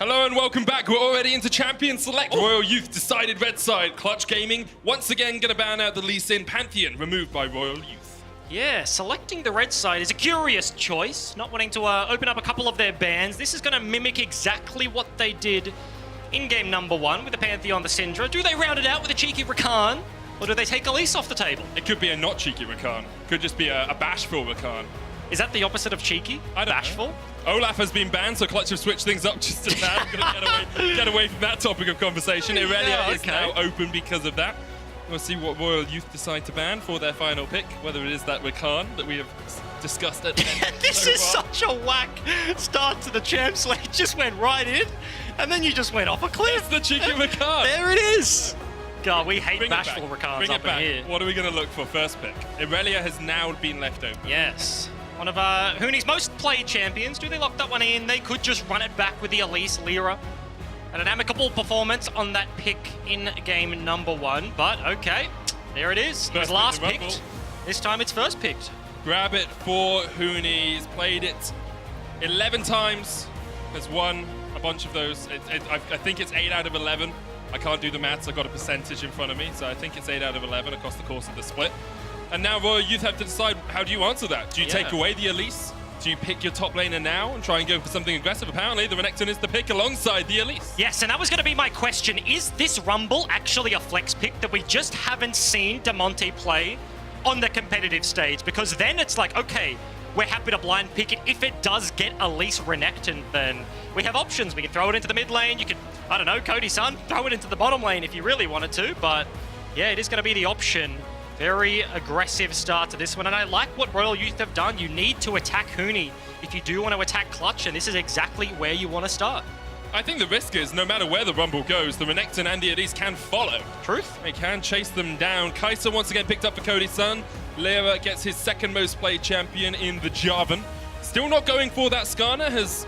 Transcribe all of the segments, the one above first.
Hello and welcome back. We're already into Champion Select. Royal Youth decided red side. Clutch Gaming once again going to ban out the Lee Sin Pantheon, removed by Royal Youth. Yeah, selecting the red side is a curious choice. Not wanting to open up a couple of their bans. This is going to mimic exactly what they did in game number 1 with the Pantheon, the Syndra. Do they round it out with a cheeky Rakan? Or do they take Elise off the table? It could be a not cheeky Rakan. Could just be a bashful Rakan. Is that the opposite of cheeky? I don't Bashful? know. Olaf has been banned, so Clutch have switched things up just a tad. Gonna get away from that topic of conversation. Irelia is now open because of that. We'll see what Royal Youth decide to ban for their final pick, whether it is that Rakan that we have discussed at the end. This is such a whack start to the champs. Like, it just went right in, and then you just went off a cliff. It's the cheeky Rakan. There it is. God, we hate bashful Rakans Bring up it back. in here. What are we going to look for first pick? Irelia has now been left open. Yes. One of Huni's most played champions. Do they lock that one in? They could just run it back with the Elise, Lira. And an amicable performance on that pick in game number 1. But, okay, there it is. He was last picked. This time it's first picked. Grab it for Huni. He's played it 11 times. Has won a bunch of those. I think it's 8 out of 11. I can't do the maths. I've got a percentage in front of me. So I think it's 8 out of 11 across the course of the split. And now Royal Youth have to decide, how do you answer that? Do you take away the Elise? Do you pick your top laner now and try and go for something aggressive? Apparently, the Renekton is the pick alongside the Elise. Yes, and that was going to be my question. Is this Rumble actually a flex pick that we just haven't seen Damonte play on the competitive stage? Because then it's like, okay, we're happy to blind pick it. If it does get Elise Renekton, then we have options. We can throw it into the mid lane. You could, I don't know, Cody Sun, throw it into the bottom lane if you really wanted to. But yeah, it is going to be the option. Very aggressive start to this one, and I like what Royal Youth have done. You need to attack Huni if you do want to attack Clutch, and this is exactly where you want to start. I think the risk is, no matter where the Rumble goes, the Renekton and the Elise can follow. Truth. They can chase them down. Kai'Sa once again picked up for Cody Sun. Lira gets his second most played champion in the Jarvan. Still not going for that. Skarner has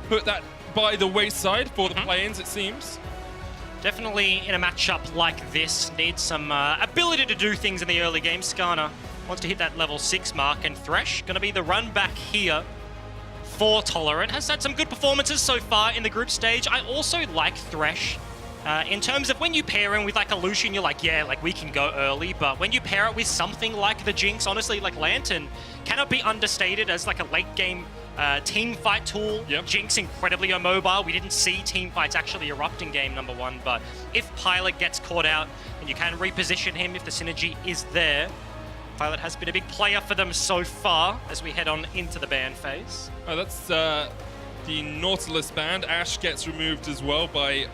put that by the wayside for the play-ins, it seems. Definitely in a matchup like this, needs some ability to do things in the early game. Skarner wants to hit that level 6 mark, and Thresh going to be the run back here for Tolerant. Has had some good performances so far in the group stage. I also like Thresh in terms of when you pair him with like a Lucian, you're like, yeah, like we can go early, but when you pair it with something like the Jinx, honestly, like Lantern, cannot be understated as like a late game team fight tool. Jinx incredibly immobile. We didn't see team fights actually erupt in game number 1, but if Pilot gets caught out, and you can reposition him if the synergy is there. Pilot has been a big player for them so far as we head on into the ban phase. Oh, that's the Nautilus band. Ashe gets removed as well by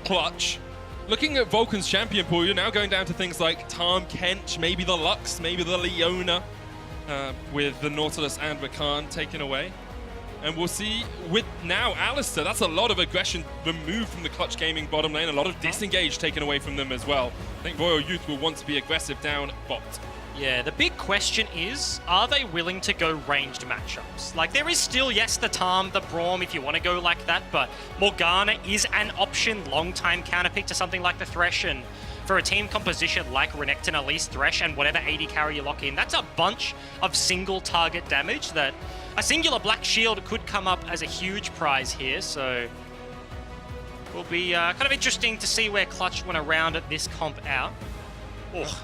Clutch. Looking at Vulcan's champion pool, you're now going down to things like Tahm Kench, maybe the Lux, maybe the Leona, with the Nautilus and Rakan taken away. And we'll see with now Alistair, that's a lot of aggression removed from the Clutch Gaming bottom lane, a lot of disengage taken away from them as well. I think Royal Youth will want to be aggressive down bot. Yeah, the big question is, are they willing to go ranged matchups? Like, there is still, yes, the Tahm, the Braum, if you want to go like that, but Morgana is an option, long-time counterpick to something like the Thresh, and for a team composition like Renekton, Elise, Thresh, and whatever AD carry you lock in, that's a bunch of single target damage that a singular Black Shield could come up as a huge prize here, so will be kind of interesting to see where Clutch want to round this comp out. Oh.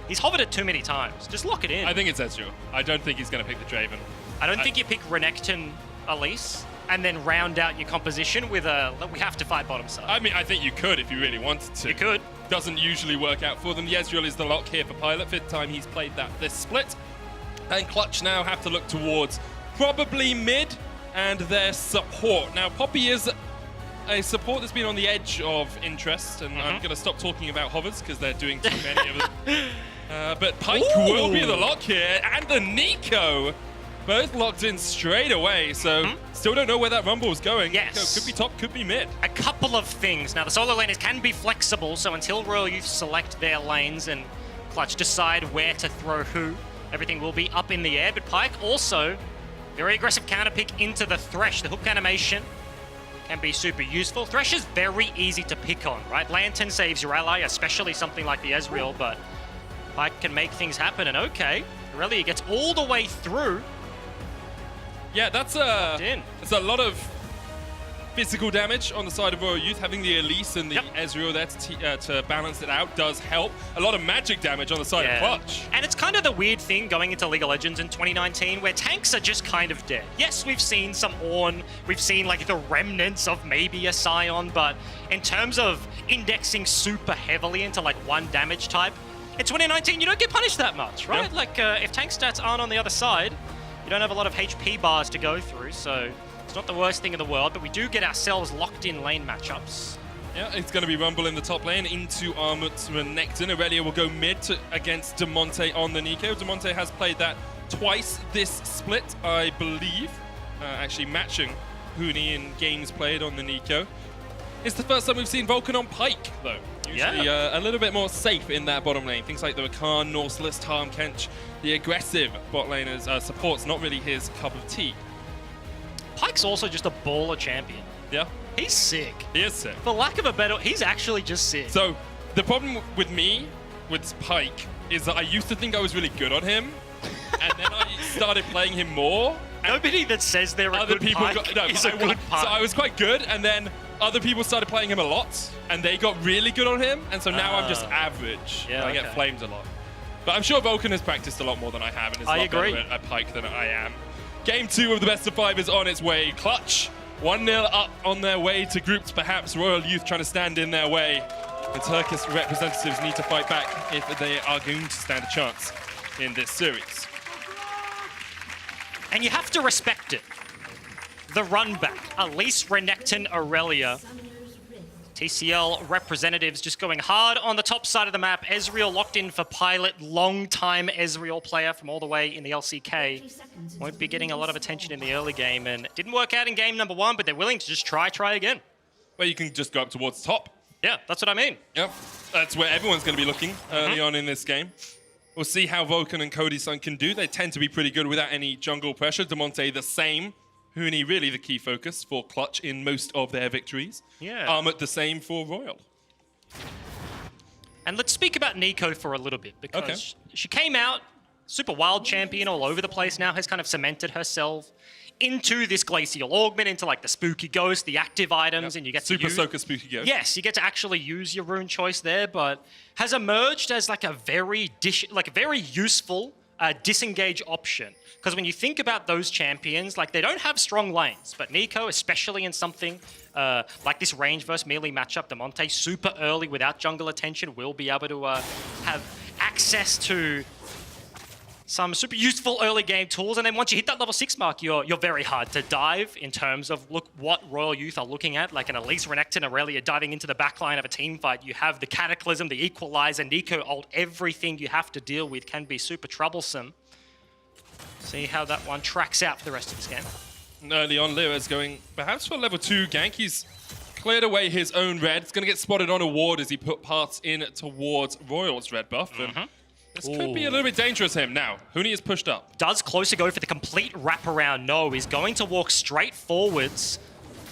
He's hovered it too many times. Just lock it in. I think it's Ezreal. I don't think he's going to pick the Draven. I don't think you pick Renekton, Elise, and then round out your composition with a, we have to fight bottom side. I mean, I think you could if you really wanted to. You could. Doesn't usually work out for them. The Ezreal is the lock here for Pilot. 5th time he's played this split. And Clutch now have to look towards probably mid and their support. Now, Poppy is a support that's been on the edge of interest, and I'm going to stop talking about hovers because they're doing too many of them. But Pyke will be the lock here, and the Neeko, both locked in straight away, so still don't know where that Rumble is going. Yes. Neeko could be top, could be mid. A couple of things. Now, the solo laners can be flexible, so until Royal Youth select their lanes and Clutch decide where to throw who, everything will be up in the air. But Pyke also, very aggressive counter pick into the Thresh. The hook animation can be super useful. Thresh is very easy to pick on, right? Lantern saves your ally, especially something like the Ezreal, but Pyke can make things happen, and okay, Irelia gets all the way through. Yeah, that's a lot of physical damage on the side of Royal Youth. Having the Elise and the Ezreal there to balance it out does help. A lot of magic damage on the side of Clutch. And it's kind of the weird thing going into League of Legends in 2019 where tanks are just kind of dead. Yes, we've seen some Ornn, we've seen like the remnants of maybe a Scion, but in terms of indexing super heavily into like one damage type, in 2019 you don't get punished that much, right? Yeah. Like if tank stats aren't on the other side, you don't have a lot of HP bars to go through, so it's not the worst thing in the world, but we do get ourselves locked in lane matchups. Yeah, it's going to be Rumble in the top lane into Armut's Renekton. Irelia will go mid against Damonte on the Neeko. Damonte has played that twice this split, I believe. Actually matching Huni in games played on the Neeko. It's the first time we've seen Vulcan on Pyke, though. Usually a little bit more safe in that bottom lane. Things like the Rakan, Norseless, Tarm, Kench, the aggressive bot laners, support's not really his cup of tea. Pyke's also just a baller champion. Yeah. He's sick. He is sick. For lack of a better, he's actually just sick. So, the problem with me, with Pyke, is that I used to think I was really good on him, and then I started playing him more. Nobody that says they're a good Pyke is a good Pyke. So I was quite good, and then other people started playing him a lot, and they got really good on him, and so now I'm just average. Yeah, I get flamed a lot. But I'm sure Vulcan has practiced a lot more than I have, and is a lot better at Pyke than I am. Game 2 of the best of 5 is on its way. Clutch, 1-0 up on their way to groups, perhaps. Royal Youth trying to stand in their way. The Turkish representatives need to fight back if they are going to stand a chance in this series. And you have to respect it. The run back, Elise, Renekton, Irelia. TCL representatives just going hard on the top side of the map. Ezreal locked in for Pilot, long-time Ezreal player from all the way in the LCK. Won't be getting a lot of attention in the early game, and it didn't work out in game number 1, but they're willing to just try again. Well, you can just go up towards the top. Yeah, that's what I mean. Yep, that's where everyone's going to be looking early on in this game. We'll see how Vulcan and Cody Sun can do. They tend to be pretty good without any jungle pressure. Damonte the same. Huni really the key focus for Clutch in most of their victories. Yeah. Armut the same for RYL. And let's speak about Neeko for a little bit, because she came out, super wild champion all over the place now, has kind of cemented herself into this glacial augment, into like the spooky ghost, the active items, and you get Super Soaker Spooky Ghost. Yes, you get to actually use your rune choice there, but has emerged as like a very useful disengage option. Because when you think about those champions, like they don't have strong lanes, but Neeko, especially in something like this range versus melee matchup, Damonte super early without jungle attention will be able to have access to some super useful early game tools, and then once you hit that level 6 mark, you're very hard to dive in terms of look what Royal Youth are looking at, like an Elise, Renekton, Irelia diving into the backline of a team fight. You have the Cataclysm, the Equalizer, Neeko ult, everything you have to deal with can be super troublesome. See how that one tracks out for the rest of this game. Early on, Lira's going perhaps for level 2 gank. He's cleared away his own red. It's going to get spotted on a ward as he put parts in towards Royal's red buff. And this could be a little bit dangerous him. Now, Huni is pushed up. Does Closer go for the complete wraparound? No, he's going to walk straight forwards.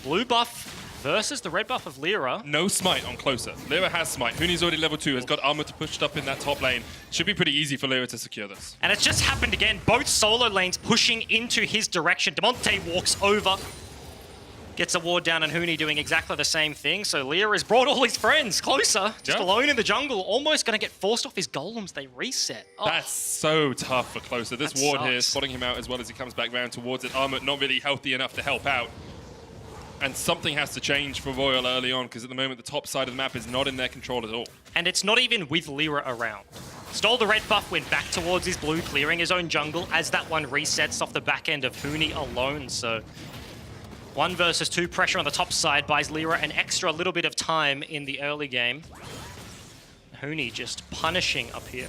Blue buff versus the red buff of Lira. No smite on Closer. Lira has smite. Huni's already level 2, has got Armut pushed up in that top lane. Should be pretty easy for Lira to secure this. And it's just happened again. Both solo lanes pushing into his direction. Damonte walks over. Gets a ward down, and Huni doing exactly the same thing. So Lira has brought all his friends closer, just alone in the jungle, almost going to get forced off his golems. They reset. Oh. That's so tough for Closer. This That ward sucks. here, spotting him out as well as he comes back round towards it. Armut not really healthy enough to help out. And something has to change for RYL early on, because at the moment the top side of the map is not in their control at all. And it's not even with Lira around. Stole the red buff, went back towards his blue, clearing his own jungle as that one resets off the back end of Huni alone. So 1 versus 2 pressure on the top side buys Lira an extra little bit of time in the early game. Huni just punishing up here.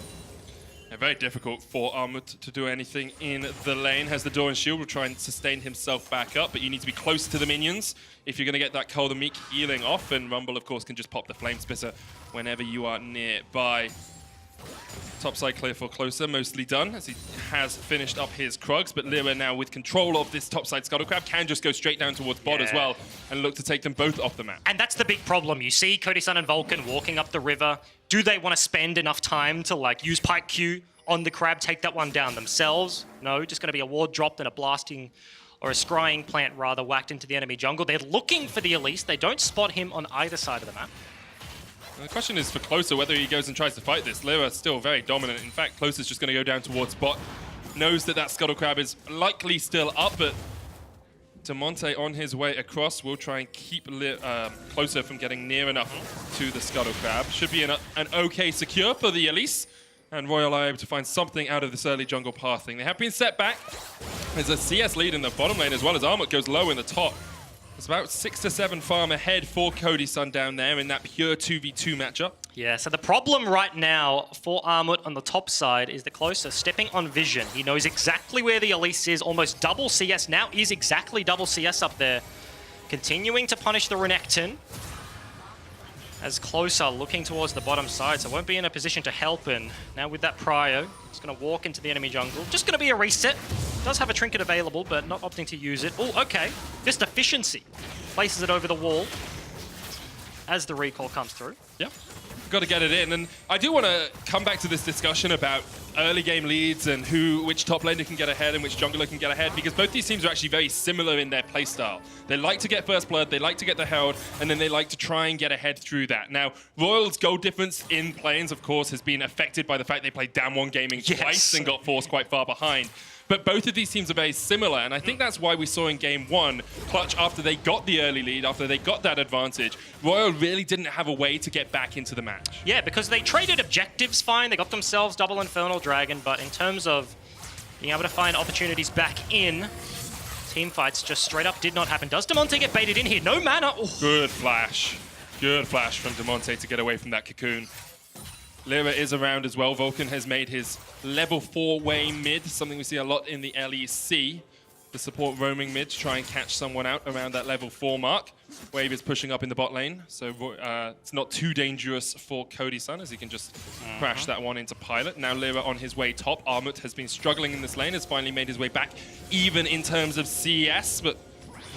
Yeah, very difficult for Armut to do anything in the lane. Has the door and shield, will try and sustain himself back up, but you need to be close to the minions if you're going to get that Cold and Meek healing off, and Rumble, of course, can just pop the Flame Spitter whenever you are nearby. Topside clear for Closer, mostly done, as he has finished up his Krugs, but Lira now with control of this topside Scuttle Crab can just go straight down towards bot as well and look to take them both off the map. And that's the big problem. You see Cody Sun and Vulcan walking up the river. Do they want to spend enough time to like use Pyke Q on the crab, take that one down themselves? No, just going to be a ward dropped and a blasting or a scrying plant rather, whacked into the enemy jungle. They're looking for the Elise. They don't spot him on either side of the map. The question is for Closer whether he goes and tries to fight this. Lira still very dominant. In fact, Closer's just going to go down towards bot. Knows that Scuttle Crab is likely still up, but Damonte on his way across will try and keep Closer from getting near enough to the Scuttle Crab. Should be an okay secure for the Elise. And RYL are able to find something out of this early jungle pathing. They have been set back. There's a CS lead in the bottom lane as well as Armut goes low in the top. It's about 6 to 7 farm ahead for Cody Sun down there in that pure 2v2 matchup. Yeah, so the problem right now for Armut on the top side is the Closer stepping on vision. He knows exactly where the Elise is, almost double CS. Now is exactly double CS up there. Continuing to punish the Renekton. As Closer looking towards the bottom side, so won't be in a position to help. And now with that prio, he's going to walk into the enemy jungle. Just going to be a reset. Does have a trinket available, but not opting to use it. Oh, okay. Just efficiency. Places it over the wall as the recall comes through. Yeah, got to get it in. And I do want to come back to this discussion about early game leads and which top laner can get ahead and which jungler can get ahead, because both these teams are actually very similar in their playstyle. They like to get first blood, they like to get the Herald, and then they like to try and get ahead through that. Now, RYL's goal difference in planes, of course, has been affected by the fact they played Damwon Gaming twice and got forced quite far behind. But both of these teams are very similar, and I think that's why we saw in game one, Clutch, after they got the early lead, after they got that advantage, RYL really didn't have a way to get back into the match. Yeah, because they traded objectives fine, they got themselves double Infernal Dragon, but in terms of being able to find opportunities back in, team fights just straight up did not happen. Does Damonte get baited in here? No mana. Ooh. Good flash. Good flash from Damonte to get away from that cocoon. Lira is around as well. Vulcan has made his level 4 way mid, something we see a lot in the LEC. The support roaming mid to try and catch someone out around that level 4 mark. Wave is pushing up in the bot lane, so it's not too dangerous for Cody Sun as he can just crash that one into Pilot. Now Lira on his way top. Armut has been struggling in this lane, has finally made his way back, even in terms of CS, but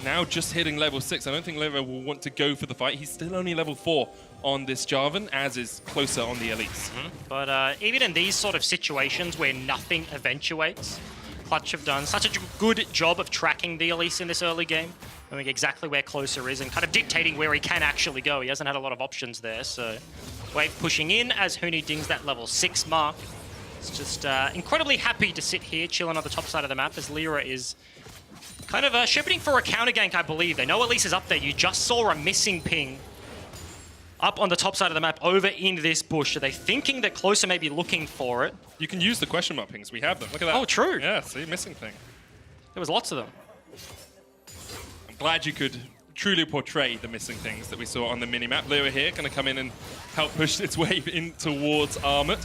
now just hitting level 6. I don't think Lira will want to go for the fight. He's still only level 4 on this Jarvan, as is Closer on the Elise. But even in these sort of situations where nothing eventuates, Clutch have done such a good job of tracking the Elise in this early game, knowing exactly where Closer is and kind of dictating where he can actually go. He hasn't had a lot of options there, so Wave pushing in as Huni dings that level 6 mark. It's just incredibly happy to sit here, chilling on the top side of the map as Lira is kind of shepherding for a counter gank, I believe. They know Elise is up there. You just saw a missing ping up on the top side of the map over in this bush. Are they thinking that Closer may be looking for it? You can use the question mark pings. We have them. Look at that. Oh, true. Yeah, see, missing thing. There was lots of them. I'm glad you could truly portray the missing things that we saw on the minimap. Lira here going to come in and help push its way in towards Armut.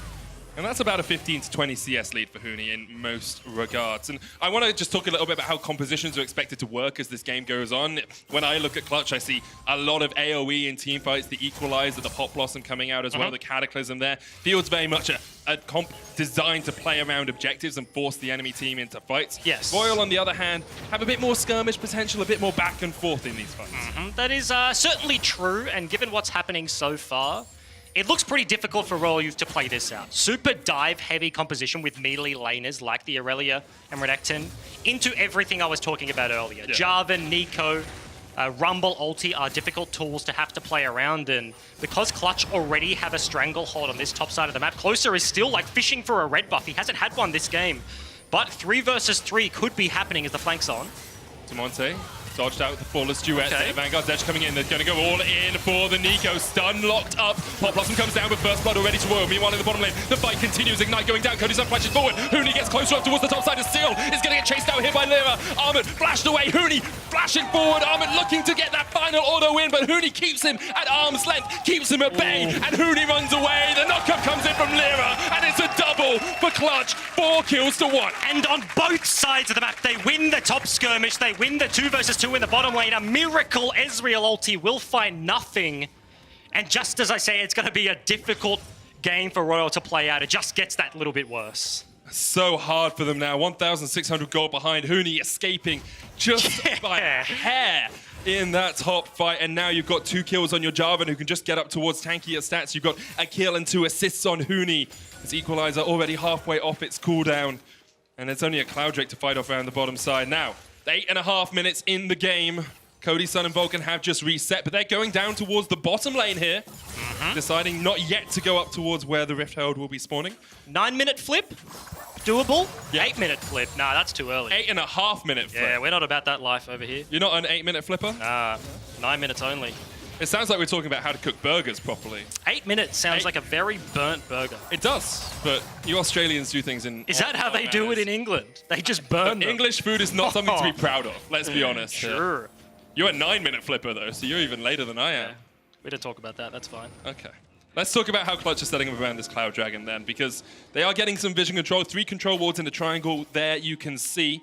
And that's about a 15 to 20 CS lead for Huni in most regards. And I want to just talk a little bit about how compositions are expected to work as this game goes on. When I look at Clutch, I see a lot of AoE in teamfights, the Equalizer, the Pop Blossom coming out as well, the Cataclysm there. Feels very much a comp designed to play around objectives and force the enemy team into fights. Yes. RYL, on the other hand, have a bit more skirmish potential, a bit more back and forth in these fights. That is certainly true, and given what's happening so far, it looks pretty difficult for RYL Youth to play this out. Super dive-heavy composition with melee laners like the Irelia and Renekton into everything I was talking about earlier. Yeah. Jarvan, Neeko, Rumble, Ulti are difficult tools to have to play around, and because Clutch already have a stranglehold on this top side of the map, Closer is still like fishing for a red buff. He hasn't had one this game, but 3 versus 3 could be happening as the flank's on. Damonte dodged out with the flawless duet. Okay. Vanguard's Edge coming in. They're going to go all in for the Neeko. Stun locked up. Pop Blossom comes down with first blood already to RYL. Meanwhile, in the bottom lane, the fight continues. Ignite going down. Cody Sun flashes forward. Huni gets closer up towards the top side of cyeol. Is going to get chased out here by Lira. Armut flashed away. Huni flashing forward. Armut looking to get that final auto win, but Huni keeps him at arm's length, keeps him at bay, and Huni runs away. The knockup comes in from Lira, and it's a double for Clutch. 4 kills to 1. And on both sides of the map, they win the top skirmish. They win the 2 versus 2 in the bottom lane. A miracle Ezreal ulti will find nothing. And just as I say, it's going to be a difficult game for RYL to play out. It just gets that little bit worse. So hard for them now. 1,600 gold behind. Huni escaping just by a hair in that top fight. And now you've got 2 kills on your Jarvan, who can just get up towards tankier stats. You've got a kill and 2 assists on Huni. His Equalizer already halfway off its cooldown. And it's only a Cloud Drake to fight off around the bottom side. Now, 8.5 minutes in the game. Cody Sun and Vulcan have just reset, but they're going down towards the bottom lane here, deciding not yet to go up towards where the Rift Herald will be spawning. 9-minute flip, doable. Yeah. 8-minute flip, nah, that's too early. 8.5 minute flip. Yeah, we're not about that life over here. You're not an 8-minute flipper? 9 minutes only. It sounds like we're talking about how to cook burgers properly. 8 minutes sounds like a very burnt burger. It does, but you Australians do things in... Is that how they do it in England? They just burn them. English food is not something to be proud of, let's be honest. Sure. You're a 9-minute flipper though, so you're even later than I am. Yeah. We didn't talk about that, that's fine. Okay. Let's talk about how Clutch is setting up around this Cloud Dragon then, because they are getting some vision control. 3 control wards in the triangle there you can see.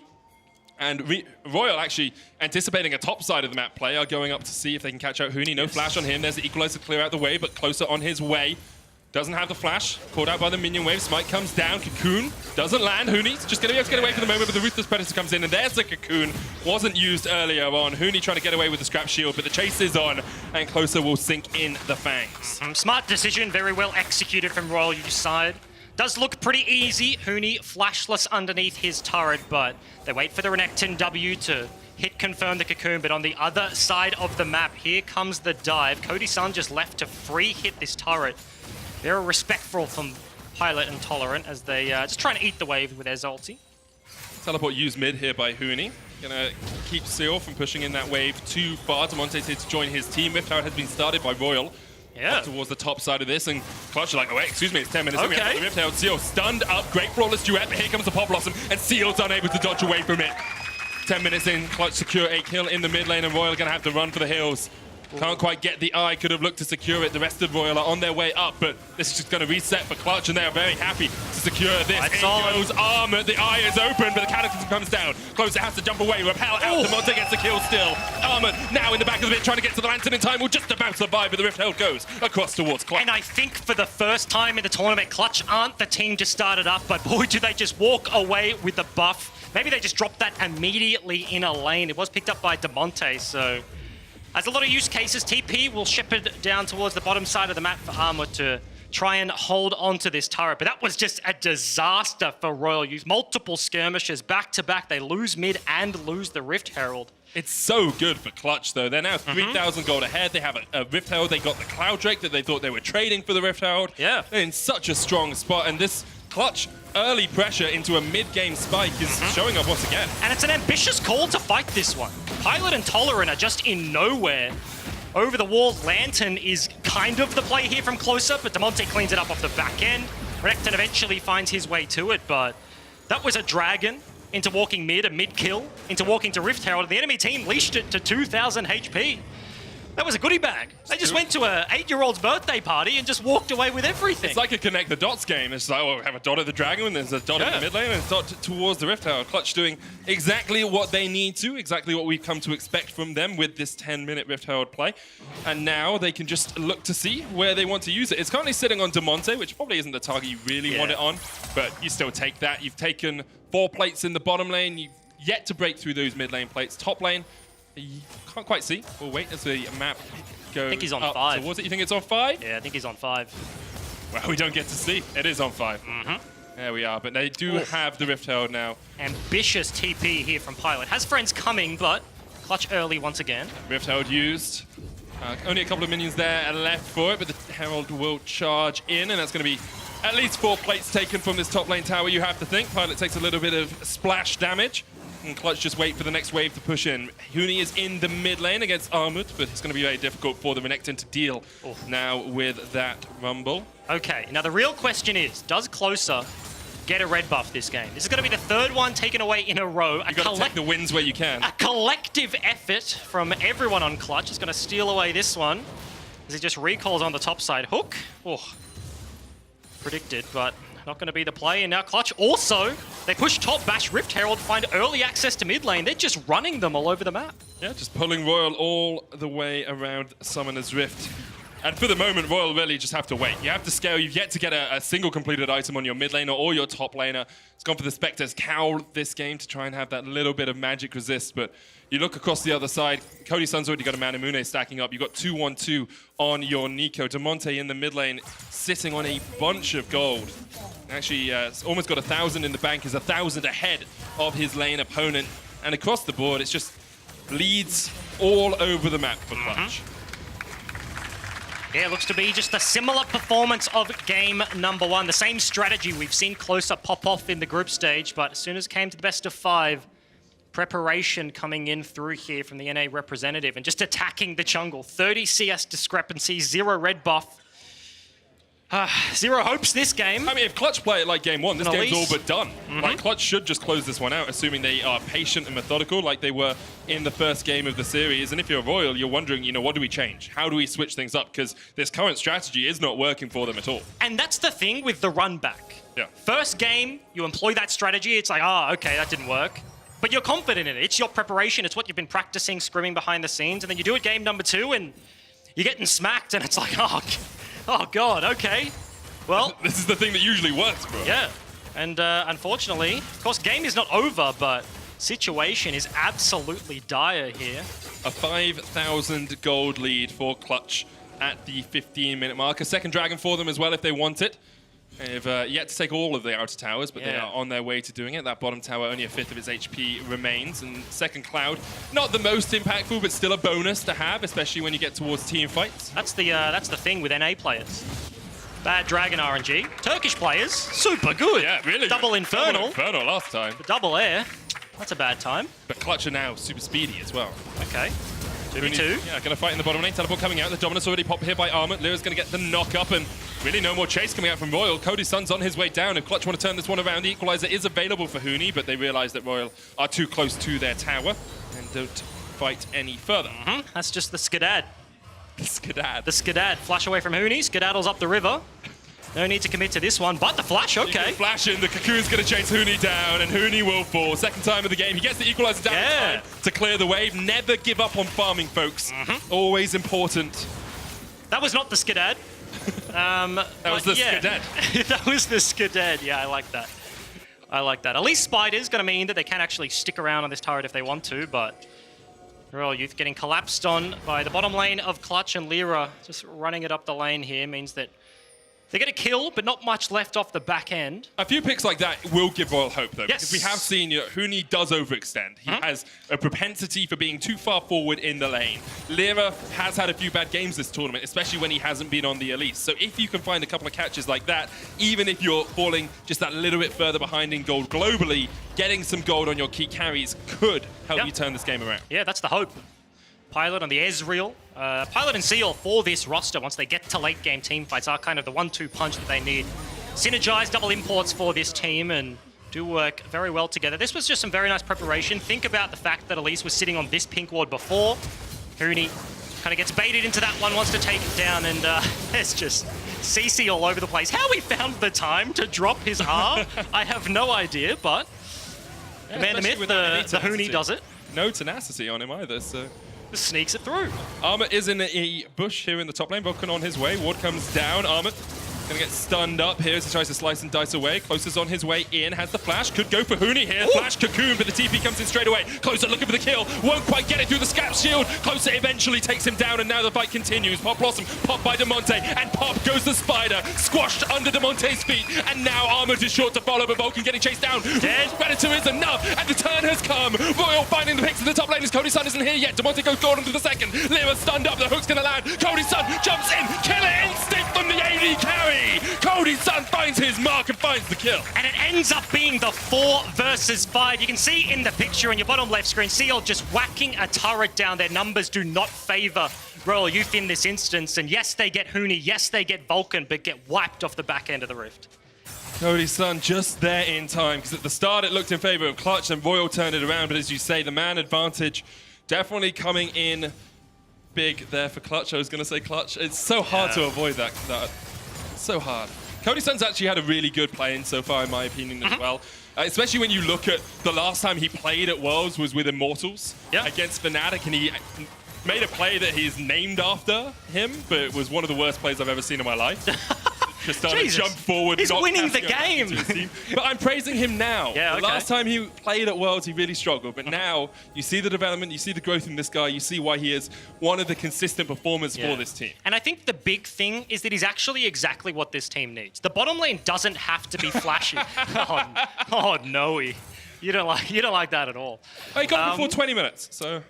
And RYL actually anticipating a top side of the map play are going up to see if they can catch out Huni. No flash on him. There's the equalizer to clear out the way, but closer on his way. Doesn't have the flash. Caught out by the minion wave. Smite comes down. Cocoon doesn't land. Huni's just going to be able to get away for the moment, but the Ruthless Predator comes in, and there's the Cocoon. Wasn't used earlier on. Huni trying to get away with the Scrap Shield, but the chase is on, and closer will sink in the Fangs. Smart decision, very well executed from RYL side. Does look pretty easy. Huni flashless underneath his turret, but they wait for the Renekton W to hit confirm the Cocoon, but on the other side of the map, here comes the dive. Cody Sun just left to free hit this turret. Very respectful from Pilot and Tolerant as they just trying to eat the wave with their ulti. Teleport used mid here by Huni. Gonna keep cyeol from pushing in that wave too far. Damonte here to join his team. Rift Herald has been started by RYL. Yeah. Up towards the top side of this, and Clutch are like, oh wait, excuse me, it's 10 minutes. Okay. The Rift Herald, cyeol stunned up, great flawless duet, but here comes the Pop Blossom, and cyeol's unable to dodge away from it. 10 minutes in, Clutch secure a kill in the mid lane, and RYL are gonna have to run for the hills. Can't quite get the eye, could have looked to secure it. The rest of RYL are on their way up, but this is just going to reset for Clutch, and they are very happy to secure this. It's in goes Armut, the eye is open, but the Cataclysm comes down. Closer has to jump away, repel out, Damonte gets the kill still. Armut now in the back of the pit, trying to get to the lantern in time, will just about survive, but the Rift Herald goes across towards Clutch. And I think for the first time in the tournament, Clutch aren't the team to start it up, but boy, do they just walk away with the buff. Maybe they just dropped that immediately in a lane. It was picked up by Damonte, so... As a lot of use cases, TP will ship it down towards the bottom side of the map for Armut to try and hold on to this turret. But that was just a disaster for RYL. Multiple skirmishes back to back. They lose mid and lose the Rift Herald. It's so good for Clutch, though. They're now 3,000 gold ahead. They have a Rift Herald. They got the Cloud Drake that they thought they were trading for the Rift Herald. Yeah. They're in such a strong spot, and this Clutch early pressure into a mid-game spike is showing up once again. And it's an ambitious call to fight this one. Pilot and Tolerant are just in nowhere. Over the wall, Lantern is kind of the play here from closer, but Damonte cleans it up off the back end. Renekton eventually finds his way to it, but that was a dragon into walking mid, a mid kill, into walking to Rift Herald. The enemy team leashed it to 2,000 HP. That was a goodie bag. They just went to a 8-year-old's birthday party and just walked away with everything. It's like a connect the dots game. It's like, oh, we have a dot at the dragon, and there's a dot in the mid lane, and a dot towards the Rift Herald. Clutch doing exactly what they need to, exactly what we've come to expect from them with this 10-minute Rift Herald play. And now they can just look to see where they want to use it. It's currently sitting on Damonte, which probably isn't the target you really want it on, but you still take that. You've taken 4 plates in the bottom lane. You've yet to break through those mid lane plates. Top lane, you can't quite see. We'll wait as the map goes I think he's on up 5. towards it. You think it's on 5? Yeah, I think he's on 5. Well, we don't get to see. It is on 5. There we are, but they do have the Rift Herald now. Ambitious TP here from Pilot. Has friends coming, but Clutch early once again. Rift Herald used. Only a couple of minions there left for it, but the Herald will charge in, and that's going to be at least 4 plates taken from this top lane tower, you have to think. Pilot takes a little bit of splash damage, and Clutch just wait for the next wave to push in. Huni is in the mid lane against Armut, but it's going to be very difficult for the Renekton to deal now with that rumble. Okay, now the real question is, does Closer get a red buff this game? This is going to be the 3rd one taken away in a row. You've got to take the wins where you can. A collective effort from everyone on Clutch is going to steal away this one as he just recalls on the top side. Hook. Predicted, but not going to be the play. And now Clutch also, they push top, bash Rift Herald, find early access to mid lane. They're just running them all over the map. Yeah, just pulling RYL all the way around Summoner's Rift. And for the moment, RYL really just have to wait. You have to scale. You've yet to get a single completed item on your mid laner or your top laner. It's gone for the Spectre's Cowl this game to try and have that little bit of magic resist. But you look across the other side, Cody Sun's already got a Manamune stacking up. You've got 2-1-2 on your Neeko. Damonte in the mid lane sitting on a bunch of gold. Actually, almost got 1,000 in the bank, is 1,000 ahead of his lane opponent. And across the board, it's just bleeds all over the map for Clutch. Yeah, it looks to be just a similar performance of game number 1. The same strategy we've seen Closer pop off in the group stage, but as soon as it came to the best of 5, preparation coming in through here from the NA representative and just attacking the jungle. 30 CS discrepancy, 0 red buff. 0 hopes this game. I mean, if Clutch play it like game 1, this game's all Elise. but done. Like, Clutch should just close this one out, assuming they are patient and methodical like they were in the first game of the series. And if you're RYL, you're wondering, you know, what do we change? How do we switch things up? Because this current strategy is not working for them at all. And that's the thing with the run back. Yeah. First game, you employ that strategy, it's like, oh, okay, that didn't work. But you're confident in it. It's your preparation. It's what you've been practicing, scrimming behind the scenes. And then you do it game number 2 and you're getting smacked and it's like, oh God, okay. Well, This is the thing that usually works, bro. yeah. And unfortunately, of course, game is not over, but situation is absolutely dire here. A 5,000 gold lead for Clutch at the 15-minute mark. A second dragon for them as well if they want it. They've yet to take all of the outer towers, but they are on their way to doing it. That bottom tower, only a fifth of its HP remains. And second cloud, not the most impactful, but still a bonus to have, especially when you get towards team fights. That's the thing with NA players. Bad Dragon RNG. Turkish players, super good. Yeah, really Double good. Infernal. Double Infernal last time. Double air. That's a bad time. But Clutch are now super speedy as well. Okay. Huni, 2v2. yeah, going to fight in the bottom lane. Teleport coming out. The Dominus already popped here by Armut. Lira's going to get the knock up, and really no more chase coming out from RYL. Cody Sun's on his way down. If Clutch want to turn this one around, the equalizer is available for Huni, but they realize that RYL are too close to their tower and don't fight any further. That's just the Skadad. Skadad. The Skadad. Flash away from Huni. Skedaddles up the river. No need to commit to this one, but the flash, okay. Flash in, the Cocoon's going to chase Huni down, and Huni will fall. Second time of the game. He gets the equalizer down in time to clear the wave. Never give up on farming, folks. Always important. That was not the Skadad. That was the Skadad. That was the Skadad. Yeah, I like that. I like that. At least Spider's going to mean that they can actually stick around on this turret if they want to, but Royal Youth getting collapsed on by the bottom lane of Clutch, and Lira just running it up the lane here means that they get a kill, but not much left off the back end. A few picks like that will give RYL hope, though. Yes. Because we have seen, you know, Huni does overextend. He has a propensity for being too far forward in the lane. Lira has had a few bad games this tournament, especially when he hasn't been on the Elise. So if you can find a couple of catches like that, even if you're falling just that little bit further behind in gold globally, getting some gold on your key carries could help you turn this game around. Yeah, that's the hope. Pilot on the Ezreal. Pilot and cyeol for this roster, once they get to late game team fights, are kind of the 1-2 punch that they need. Synergized double imports for this team and do work very well together. This was just some very nice preparation. Think about the fact that Elise was sitting on this pink ward before. Huni kind of gets baited into that one, wants to take it down, and it's just CC all over the place. How he found the time to drop his R, I have no idea, but the man, the myth, the Huni does it. No tenacity on him either, so Just sneaks it through. Armut is in a bush here in the top lane. Vulcan on his way. Ward comes down. Armut gonna get stunned up here as he tries to slice and dice away. Closer's on his way in. Has the flash. Could go for Huni here. Ooh. Flash Cocoon, but the TP comes in straight away. Closer looking for the kill. Won't quite get it through the Scap shield. Closer eventually takes him down, and now the fight continues. Pop Blossom, pop by Damonte, and pop goes the Spider. Squashed under Damonte's feet, and now Armut is short to follow, but Vulcan getting chased down. Dead. Predator is enough, and the turn has come. RYL finding the picks in the top lane as Cody Sun isn't here yet. Damonte goes golden to the second. Lira stunned up. The hook's gonna land. Cody Sun jumps in. Killer instinct from the AD carry. Cody Sun finds his mark and finds the kill. And it ends up being the 4 versus 5. You can see in the picture on your bottom left screen, cyeol just whacking a turret down. Their numbers do not favor RYL Youth in this instance. And yes, they get Huni, yes, they get Vulcan, but get wiped off the back end of the Rift. Cody Sun just there in time, because at the start it looked in favor of Clutch and RYL turned it around. But as you say, the man advantage definitely coming in big there for Clutch. I was going to say Clutch. It's so hard to avoid that. So hard. Cody Sun's actually had a really good play-in so far, in my opinion, as well. Especially when you look at the last time he played at Worlds was with Immortals against Fnatic, and he made a play that he's named after him, but it was one of the worst plays I've ever seen in my life. Just started to jump forward. He's winning the game. But I'm praising him now. Yeah, okay. The last time he played at Worlds, he really struggled. But now you see the development, you see the growth in this guy, you see why he is one of the consistent performers for this team. And I think the big thing is that he's actually exactly what this team needs. The bottom lane doesn't have to be flashy. Oh no. You don't like that at all. I got it before 20 minutes, so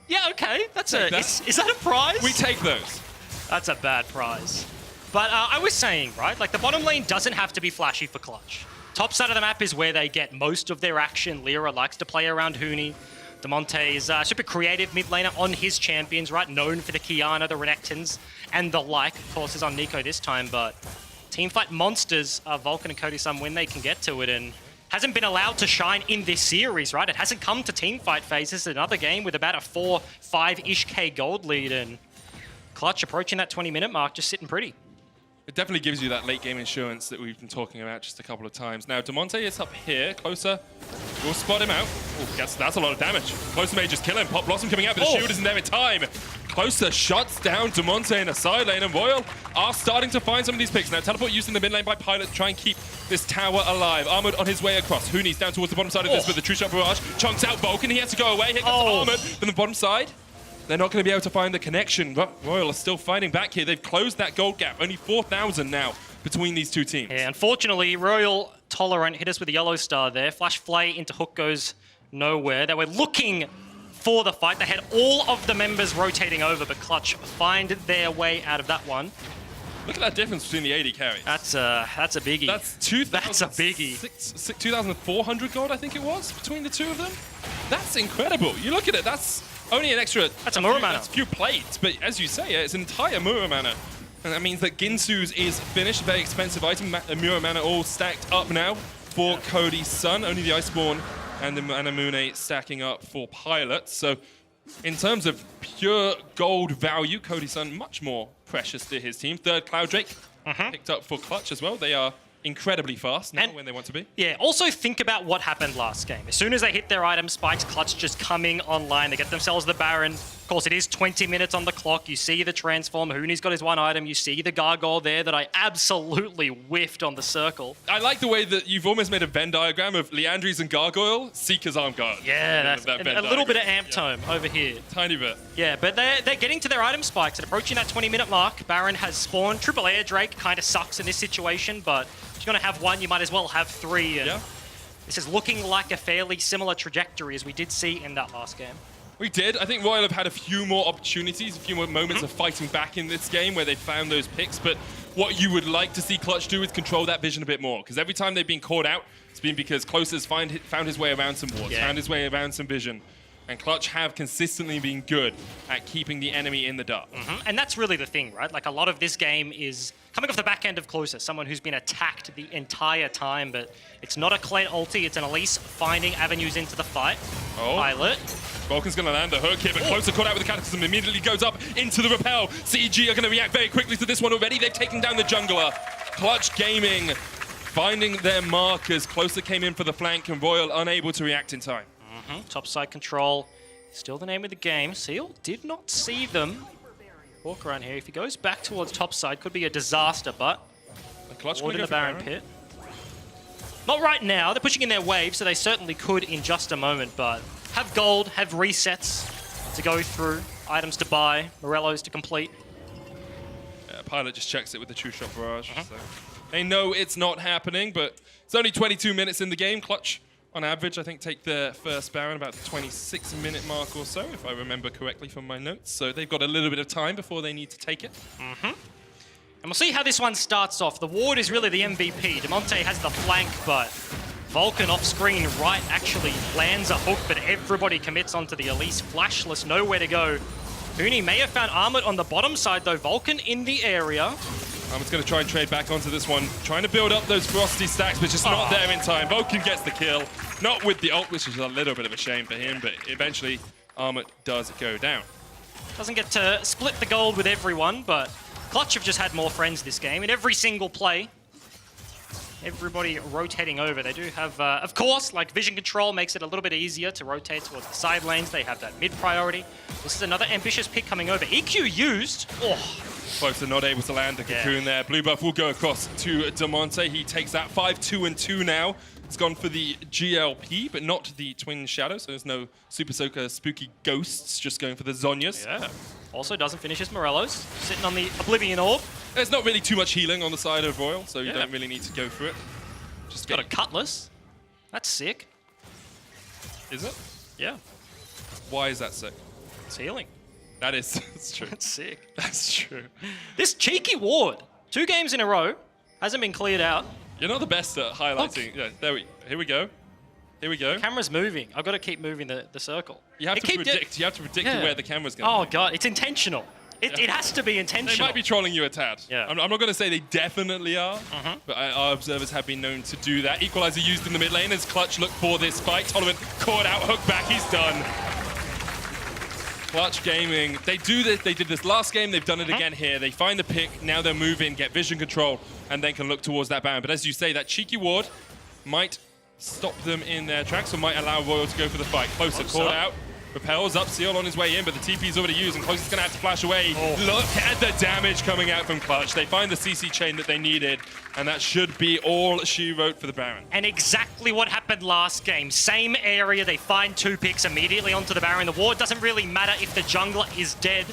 Yeah, okay. That's Take a that. is that a prize? we take those. That's a bad prize. But I was saying, right, like the bottom lane doesn't have to be flashy for clutch. Top side of the map is where they get most of their action. Lira likes to play around Huni. Damonte is a super creative mid laner on his champions, right? Known for the Qiyana, the Renektons, and the like. Of course, is on Neeko this time, but teamfight monsters are Vulcan and Cody Sun when they can get to it, and hasn't been allowed to shine in this series, right? It hasn't come to teamfight phases. Another game with about a 4-5-ish K gold lead, and clutch approaching that 20-minute mark, just sitting pretty. It definitely gives you that late game insurance that we've been talking about just a couple of times. Now, Damonte is up here, closer. We'll spot him out. Oh, that's a lot of damage. Closer may just kill him. Pop Blossom coming out, but the shield isn't there in time. Closer shuts down Damonte in a side lane, and RYL are starting to find some of these picks. Now, teleport used in the mid lane by Pilot to try and keep this tower alive. Armut on his way across. Huni's down towards the bottom side of this, but the True Shot Barrage chunks out Vulcan. He has to go away. Here comes Armut from the bottom side. They're not going to be able to find the connection, but RYL are still fighting back here. They've closed that gold gap. Only 4,000 now between these two teams. Yeah, unfortunately, RYL Tolerant hit us with a yellow star there. Flash Flay into hook goes nowhere. They were looking for the fight. They had all of the members rotating over, but Clutch find their way out of that one. Look at that difference between the AD carries. That's a biggie. That's 2,000. That's a biggie. 2,400 gold, I think it was, between the two of them. That's incredible. You look at it, that's only an extra... That's a Mura mana. That's a few plates, but as you say, it's an entire Mura mana. And that means that Ginsu's is finished. Very expensive item. Mura mana all stacked up now for Cody Sun. Only the Iceborne and the Manamune stacking up for Pilot. So in terms of pure gold value, Cody Sun much more precious to his team. Third Cloud Drake picked up for Clutch as well. They are incredibly fast now when they want to be. Yeah, also think about what happened last game. As soon as they hit their item spikes, Clutch just coming online. They get themselves the Baron. Of course, it is 20 minutes on the clock. You see the transform. Huni's got his one item. You see the Gargoyle there that I absolutely whiffed on the circle. I like the way that you've almost made a Venn diagram of Liandry's and Gargoyle, Seeker's Armguard. Yeah, that's a little bit of amp tome over here. Tiny bit. Yeah, but they're getting to their item spikes and approaching that 20-minute mark. Baron has spawned. Triple Air Drake kind of sucks in this situation, but if you're going to have one, you might as well have three. And this is looking like a fairly similar trajectory as we did see in that last game. We did. I think RYL have had a few more opportunities, a few more moments of fighting back in this game where they found those picks, but what you would like to see Clutch do is control that vision a bit more, because every time they've been caught out, it's been because Closer's found his way around some wards, found his way around some vision. And Clutch have consistently been good at keeping the enemy in the dark. And that's really the thing, right? Like, a lot of this game is coming off the back end of Closer, someone who's been attacked the entire time, but it's not a clean ulti, it's an Elise finding avenues into the fight. Pilot. Vulcan's going to land the hook here, but Closer caught out with the Cataclysm, immediately goes up into the repel. CG are going to react very quickly to this one already. They've taken down the jungler. Clutch Gaming finding their markers. Closer came in for the flank, and RYL unable to react in time. Topside control, still the name of the game. cyeol did not see them walk around here. If he goes back towards topside, could be a disaster, but Clutch in the Baron pit. Not right now. They're pushing in their wave, so they certainly could in just a moment, but have gold, have resets to go through, items to buy, Morellos to complete. Pilot just checks it with the True Shot Barrage. So they know it's not happening, but it's only 22 minutes in the game. Clutch, on average, I think, take their first Baron about the 26-minute mark or so, if I remember correctly from my notes. So they've got a little bit of time before they need to take it. And we'll see how this one starts off. The ward is really the MVP. Damonte has the flank, but Vulcan off screen right actually lands a hook, but everybody commits onto the Elise. Flashless, nowhere to go. Huni may have found Armut on the bottom side, though. Vulcan in the area. Armut's going to try and trade back onto this one, trying to build up those Frosty stacks, but just not there in time. Vulcan gets the kill, not with the ult, which is a little bit of a shame for him, but eventually Armut does go down. Doesn't get to split the gold with everyone, but Clutch have just had more friends this game. In every single play, everybody rotating over. They do have, of course, like vision control makes it a little bit easier to rotate towards the side lanes. They have that mid priority. This is another ambitious pick coming over. EQ used. Closer not able to land the cocoon there. Blue buff will go across to Damonte. He takes that 5-2-2 now. It's gone for the GLP, but not the Twin Shadow, so there's no Super Soaker spooky ghosts, just going for the Zhonyas. Yeah. Also doesn't finish his Morellos, sitting on the Oblivion Orb. There's not really too much healing on the side of RYL, so you don't really need to go for it. Just got a Cutlass. That's sick. Is it? Yeah. Why is that sick? It's healing. That is. That's true. That's sick. That's true. This cheeky ward, 2 games in a row, hasn't been cleared out. You're not the best at highlighting. Yeah, here we go. Here we go. Camera's moving. I've got to keep moving the circle. You have to predict. You have to predict where the camera's going. Oh god, it's intentional. It has to be intentional. They might be trolling you a tad. Yeah. I'm not going to say they definitely are, but our observers have been known to do that. Equalizer used in the mid lane as Clutch look for this fight. Tolerant caught out, hook back, he's done. Clutch Gaming, they do this. They did this last game. They've done it again here. They find the pick. Now they're moving, get vision control, and then can look towards that Baron. But as you say, that cheeky ward might stop them in their tracks or might allow RYL to go for the fight. Closer, caught out. Repels up, cyeol on his way in, but the TP's already used, and Closer's going to have to flash away. Look at the damage coming out from Clutch. They find the CC chain that they needed, and that should be all she wrote for the Baron. And exactly what happened last game. Same area, they find 2 picks immediately onto the Baron. The ward doesn't really matter if the jungler is dead.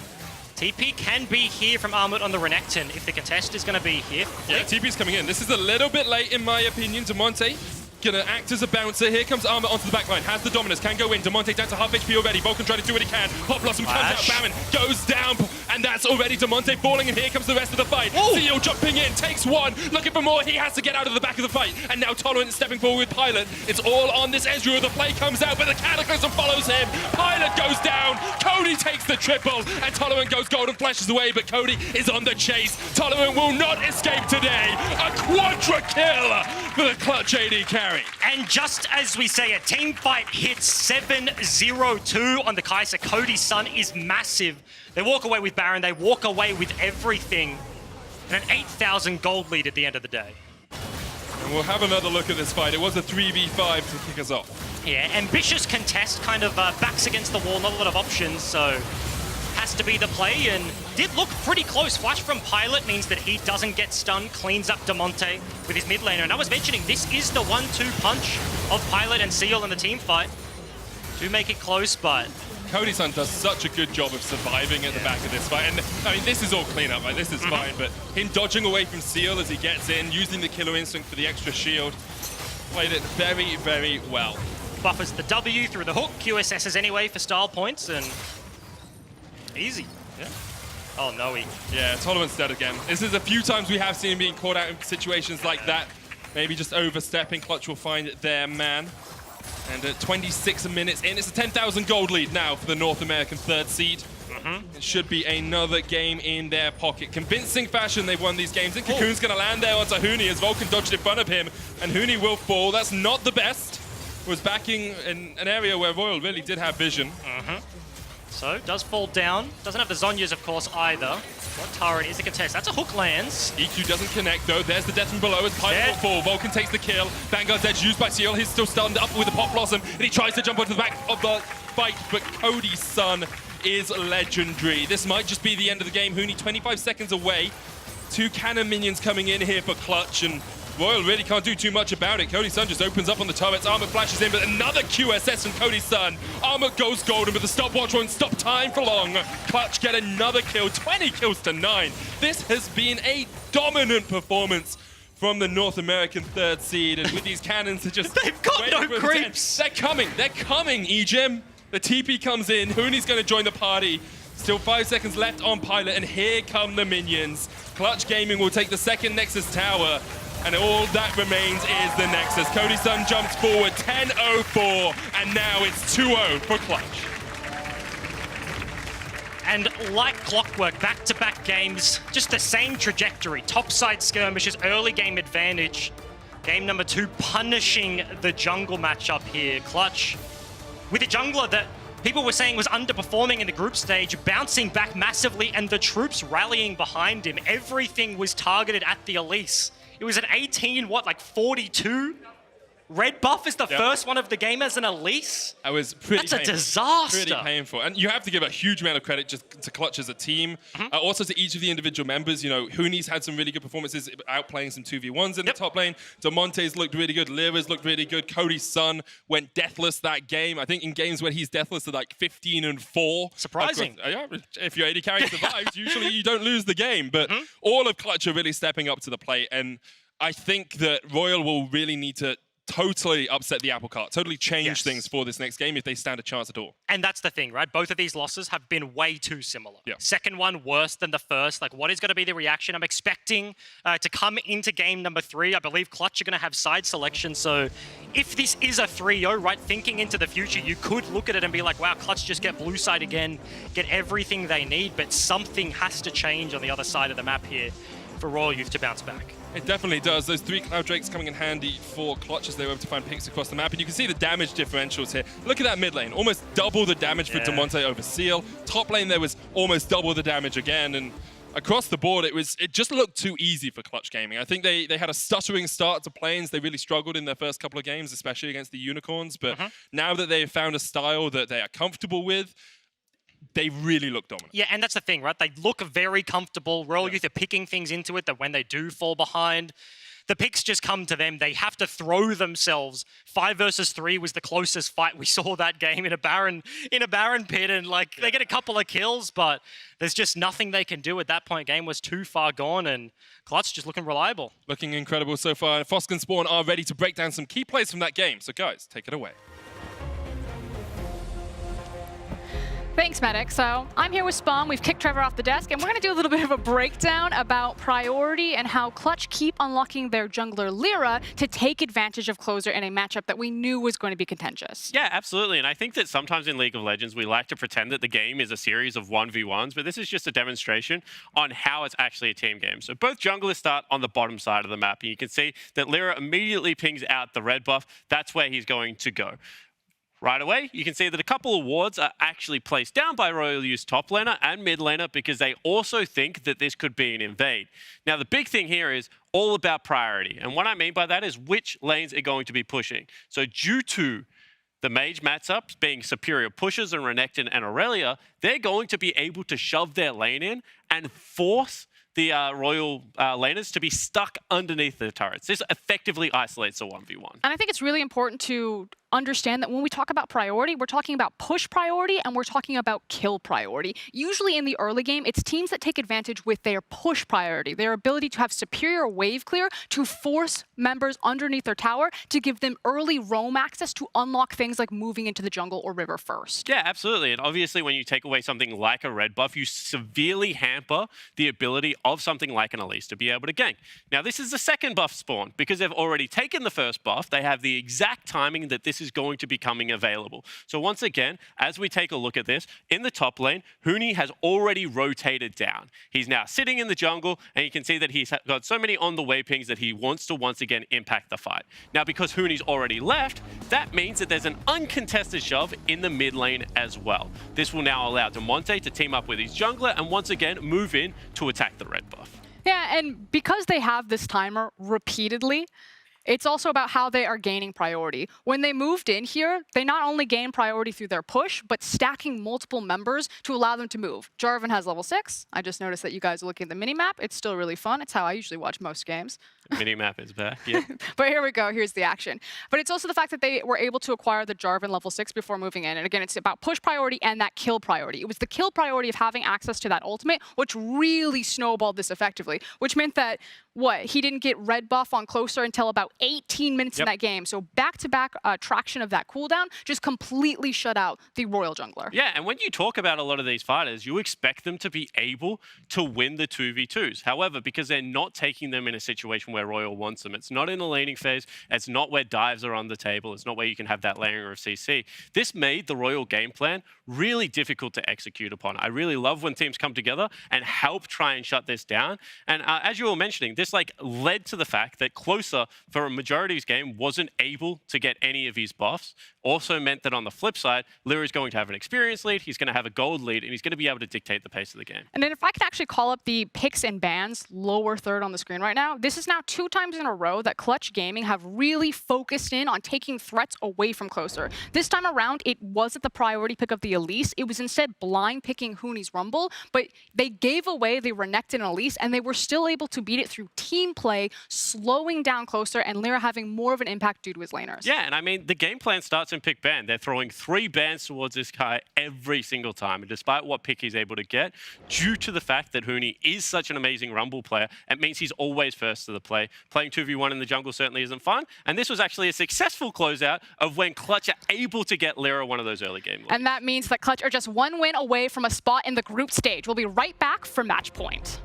TP can be here from Armut on the Renekton if the contest is going to be here. Yeah, TP's coming in. This is a little bit late, in my opinion. Damonte gonna act as a bouncer. Here comes Armut onto the backline. Has the dominance. Can go in. Damonte down to half HP already. Vulcan trying to do what he can. Hot Blossom comes out. Baron goes down. And that's already Damonte falling. And here comes the rest of the fight. cyeol jumping in. Takes one. Looking for more. He has to get out of the back of the fight. And now Tolerant is stepping forward with Pilot. It's all on this Ezreal. The play comes out. But the Cataclysm follows him. Pilot goes down. Cody takes the triple. And Tolerant goes gold and flashes away. But Cody is on the chase. Tolerant will not escape today. A quadra kill for the Clutch AD carry. And just as we say, a team fight hits 7-0-2 on the Kai'Sa. Cody Sun is massive. They walk away with Baron. They walk away with everything. And an 8,000 gold lead at the end of the day. And we'll have another look at this fight. It was a 3v5 to kick us off. Yeah, ambitious contest, kind of backs against the wall, not a lot of options, so has to be the play, and did look pretty close. Flash from Pilot means that he doesn't get stunned, cleans up Damonte with his mid laner. And I was mentioning, this is the 1-2 punch of Pilot and cyeol in the team fight. Do make it close, but Cody Sun does such a good job of surviving at the back of this fight. And I mean, this is all cleanup, right? This is fine, but him dodging away from cyeol as he gets in, using the killer instinct for the extra shield, played it very, very well. Buffers the W through the hook, QSSs anyway for style points, and easy. Yeah. Oh, no, Yeah, Tolerant's dead again. This is a few times we have seen him being caught out in situations like that. Maybe just overstepping. Clutch will find their man. And at 26 minutes in, it's a 10,000 gold lead now for the North American 3rd seed. It should be another game in their pocket. Convincing fashion, they've won these games. And Cocoon's going to land there onto Huni as Vulcan dodged in front of him. And Huni will fall. That's not the best. Was backing in an area where RYL really did have vision. So, does fall down. Doesn't have the Zhonya's, of course, either. What turret is a contest? That's a hook lands. EQ doesn't connect, though. There's the death from below as Pyke will fall. Vulcan takes the kill. Vanguard's edge used by cyeol. He's still stunned up with the Pop Blossom, and he tries to jump onto the back of the fight, but Cody Sun is legendary. This might just be the end of the game. Huni 25 seconds away. 2 cannon minions coming in here for Clutch, and RYL really can't do too much about it. Cody Sun just opens up on the turrets. Armut flashes in, but another QSS from Cody Sun. Armut goes golden, but the stopwatch won't stop time for long. Clutch get another kill, 20 kills to 9. This has been a dominant performance from the North American 3rd seed, and with these cannons, they're just they've got no creeps. They're coming, EGEM. The TP comes in, Huni's going to join the party. Still 5 seconds left on Pilot, and here come the minions. Clutch Gaming will take the second Nexus tower, and all that remains is the Nexus. Cody Sun jumps forward, 10-0-4, and now it's 2-0 for Clutch. And like clockwork, back-to-back games, just the same trajectory. Topside skirmishes, early game advantage. Game number 2, punishing the jungle matchup here. Clutch, with a jungler that people were saying was underperforming in the group stage, bouncing back massively, and the troops rallying behind him. Everything was targeted at the Elise. It was an 42 red buff is the first one of the game as an Elise. That was pretty That's a disaster. Pretty painful. And you have to give a huge amount of credit just to Clutch as a team. Also to each of the individual members. You know, Huni's had some really good performances, outplaying some 2v1s in the top lane. Damonte's looked really good. Lira's looked really good. Cody Sun went deathless that game. I think in games when he's deathless at like 15-4. Surprising. If your AD carry survives, usually you don't lose the game. But all of Clutch are really stepping up to the plate. And I think that RYL will really need to totally upset the apple cart, totally change Yes. things for this next game if they stand a chance at all. And that's the thing, right? Both of these losses have been way too similar. Yeah. Second one worse than the first. Like, what is going to be the reaction? I'm expecting to come into game number 3. I believe Clutch are going to have side selection. So if this is a 3-0, right, thinking into the future, you could look at it and be like, wow, Clutch just get blue side again, get everything they need. But something has to change on the other side of the map here for Royal Youth to bounce back. It definitely does. Those 3 Cloud Drakes coming in handy for Clutch as they were able to find picks across the map. And you can see the damage differentials here. Look at that mid lane. Almost double the damage for Damonte over cyeol. Top lane there was almost double the damage again. And across the board, it just looked too easy for Clutch Gaming. I think they had a stuttering start to Plains. They really struggled in their first couple of games, especially against the Unicorns. But now that they've found a style that they are comfortable with, they really look dominant. Yeah, and that's the thing, right? They look very comfortable. Royal Youth are picking things into it that when they do fall behind, the picks just come to them. They have to throw themselves. 5 versus 3 was the closest fight we saw that game in a Baron pit, and like they get a couple of kills, but there's just nothing they can do at that point. Game was too far gone, and Clutch just looking reliable. Looking incredible so far. Fosk and Spawn are ready to break down some key plays from that game. So guys, take it away. Thanks, Medic. So I'm here with Spawn. We've kicked Trevor off the desk, and we're going to do a little bit of a breakdown about priority and how Clutch keep unlocking their jungler Lira to take advantage of Closer in a matchup that we knew was going to be contentious. Yeah, absolutely. And I think that sometimes in League of Legends, we like to pretend that the game is a series of 1v1s, but this is just a demonstration on how it's actually a team game. So both junglers start on the bottom side of the map, and you can see that Lira immediately pings out the red buff. That's where he's going to go. Right away, you can see that a couple of wards are actually placed down by Royal Youth's top laner and mid laner because they also think that this could be an invade. Now, the big thing here is all about priority. And what I mean by that is which lanes are going to be pushing. So due to the mage matchups being superior pushers and Renekton and Irelia, they're going to be able to shove their lane in and force the Royal laners to be stuck underneath the turrets. This effectively isolates a 1v1. And I think it's really important to understand that when we talk about priority, we're talking about push priority and we're talking about kill priority. Usually in the early game, it's teams that take advantage with their push priority, their ability to have superior wave clear to force members underneath their tower to give them early roam access to unlock things like moving into the jungle or river first. Yeah, absolutely. And obviously when you take away something like a red buff, you severely hamper the ability of something like an Elise to be able to gank. Now this is the second buff spawn. Because they've already taken the first buff, they have the exact timing that this is going to be coming available. So once again, as we take a look at this, in the top lane, Huni has already rotated down. He's now sitting in the jungle, and you can see that he's got so many on the way pings that he wants to once again impact the fight. Now, because Huni's already left, that means that there's an uncontested shove in the mid lane as well. This will now allow Damonte to team up with his jungler and once again move in to attack the red buff. Yeah, and because they have this timer repeatedly, it's also about how they are gaining priority. When they moved in here, they not only gained priority through their push, but stacking multiple members to allow them to move. Jarvan has level 6. I just noticed that you guys are looking at the mini-map. It's still really fun. It's how I usually watch most games. The mini-map is back, yeah. But here we go. Here's the action. But it's also the fact that they were able to acquire the Jarvan level 6 before moving in. And again, it's about push priority and that kill priority. It was the kill priority of having access to that ultimate, which really snowballed this effectively, which meant that, he didn't get red buff on Closer until about 18 minutes in that game. So back-to-back traction of that cooldown just completely shut out the Royal jungler. Yeah, and when you talk about a lot of these fighters, you expect them to be able to win the 2v2s. However, because they're not taking them in a situation where Royal wants them, it's not in the laning phase, it's not where dives are on the table, it's not where you can have that layering of CC. This made the Royal game plan really difficult to execute upon. I really love when teams come together and help try and shut this down. And as you were mentioning, this led to the fact that Closer, for a majority of his game, wasn't able to get any of his buffs. Also meant that on the flip side, Lira is going to have an experience lead, he's going to have a gold lead, and he's going to be able to dictate the pace of the game. And then if I could actually call up the picks and bans lower third on the screen right now, this is now 2 times in a row that Clutch Gaming have really focused in on taking threats away from Closer. This time around, it wasn't the priority pick of the Elise. It was instead blind picking Huni's Rumble, but they gave away the Renekton Elise, and they were still able to beat it through team play, slowing down closer, and Lira having more of an impact due to his laners. Yeah, and I mean, the game plan starts in pick ban. They're throwing 3 bans towards this guy every single time. And despite what pick he's able to get, due to the fact that Huni is such an amazing Rumble player, it means he's always first to the play. Playing 2v1 in the jungle certainly isn't fun. And this was actually a successful closeout of when Clutch are able to get Lira one of those early game leads. And that means that Clutch are just 1 win away from a spot in the group stage. We'll be right back for match point.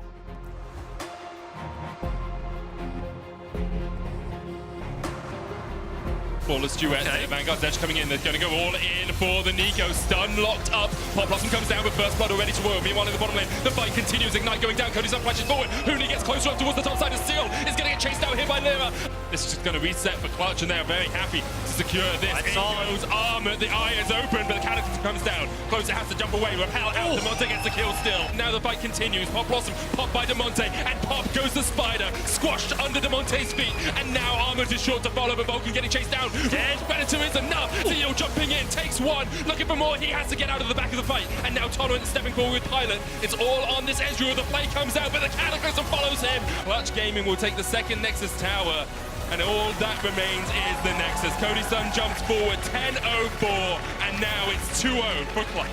Flawless duet. Vanguard Thresh coming in. They're going to go all in for the Neeko. Stun locked up. Pop Blossom comes down with first blood already to Will. Meanwhile, in the bottom lane, the fight continues. Ignite going down. Cody Sun flashes forward. Huni gets closer up towards the top side of Cyeol. Is going to get chased out here by Lira. This is just going to reset for Clutch, and they are very happy to secure this. In goes Armut. The eye is open, but the Cataclysm comes down. Closer has to jump away. Repel out. Damonte gets the kill still. Now the fight continues. Pop Blossom popped by Damonte, and Pop goes the Spider. Squashed under Damonte's feet, and now Armut is short to follow, but Vulcan getting chased down. Dead. Predator is enough. cyeol jumping in, takes 1, looking for more. He has to get out of the back of the fight. And now Tolerant stepping forward with Pilot. It's all on this Ezreal. The play comes out, but the Cataclysm follows him. Clutch Gaming will take the second Nexus tower. And all that remains is the Nexus. Cody Sun jumps forward, 10-0-4. And now it's 2-0 for Clutch.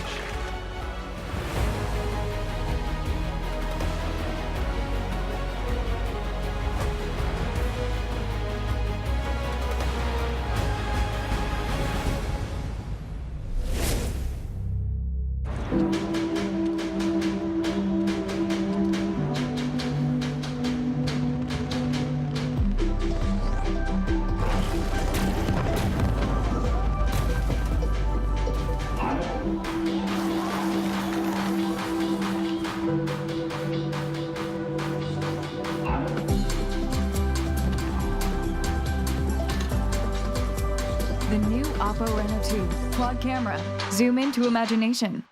The new Oppo Reno 2 quad camera. Zoom into imagination.